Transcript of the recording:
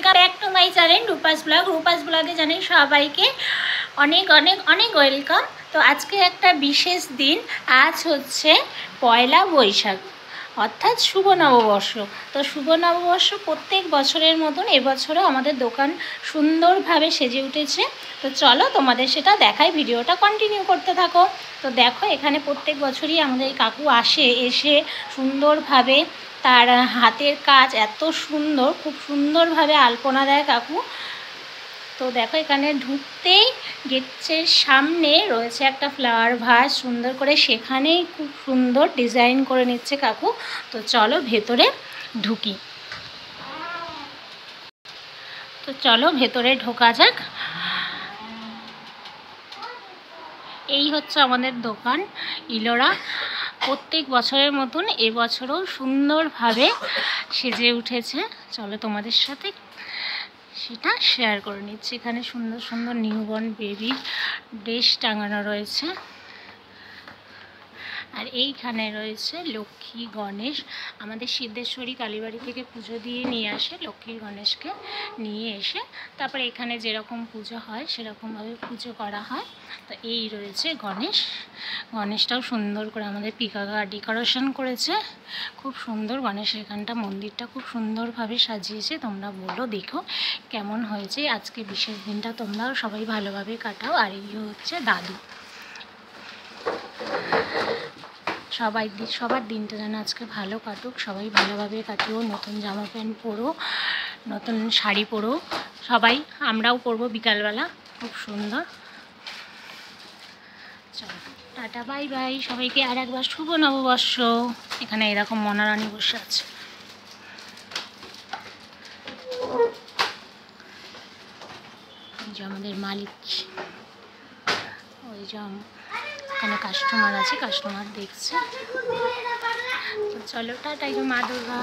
Welcome back to my channel Rupa's blog. Rupa's ব্লগে জানাই সবাইকে অনেক অনেক অনেক ওয়েলকাম। তো আজকে একটা বিশেষ দিন, আজ হচ্ছে পয়লা বৈশাখ অর্থাৎ শুভ নববর্ষ। তো শুভ নববর্ষ প্রত্যেক বছরের মতন এবছরও আমাদের দোকান সুন্দরভাবে সেজে উঠেছে। তো চলো তোমাদের সেটা দেখাই, ভিডিওটা কন্টিনিউ করতে থাকো। তো দেখো এখানে প্রত্যেক বছরই আমাদের কাকু এসে সুন্দরভাবে তার হাতের কাজ এত সুন্দর, খুব সুন্দরভাবে আলপনা দেয় কাকু। তো দেখো এখানে ঢুকতেই গেটের সামনে রয়েছে একটা ফ্লাওয়ার ভাস, সুন্দর করে সেখানেই খুব সুন্দর ডিজাইন করে নিচ্ছে কাকু। তো চলো ভেতরে ঢুকি। তো চলো ভেতরে ঢোকা যাক। এই হচ্ছে আমাদের দোকান ইলোরা। প্রত্যেক বছরের মতন এবছরও সুন্দরভাবে সেজে উঠেছে। চলো তোমাদের সাথে সেটা শেয়ার করে নিচ্ছি। এখানে সুন্দর সুন্দর নিউবর্ন বেবির ড্রেস টাঙানো রয়েছে, আর এইখানে রয়েছে লক্ষ্মী গণেশ। আমাদের সিদ্ধেশ্বরী কালীবাড়ি থেকে পুজো দিয়ে নিয়ে আসে লক্ষ্মী গণেশকে, নিয়ে এসে তারপরে এখানে যেরকম পুজো হয় সেরকমভাবে পুজো করা হয়। তো এই রয়েছে গণেশ। গণেশটাও সুন্দর করে আমাদের পিকাকা ডেকোরেশন করেছে, খুব সুন্দর। গণেশের এখানটা মন্দিরটা খুব সুন্দরভাবে সাজিয়েছে। তোমরা বলো দেখো কেমন হয়েছে। আজকে বিশেষ দিনটা তোমরাও সবাই ভালোভাবে কাটাও। আর এই হচ্ছে দাদু। সবার দিনটা যেন আজকে ভালো কাটুক, সবাই ভালোভাবে কাটিও। নতুন জামা প্যান্ট পরো, নতুন শাড়ি পরো সবাই, আমরাও পরবো বিকালবেলা, খুব সুন্দর। চলো টাটা বাই বাই সবাইকে, আর একবার শুভ নববর্ষ। এখানে এরকম মনারানী বসে আছে। যে আমাদের মালিক, ওই যে এখানে কাস্টমার আছে, কাস্টমার দেখছে। তো চলো টাটা। এই যে মা দুর্গা।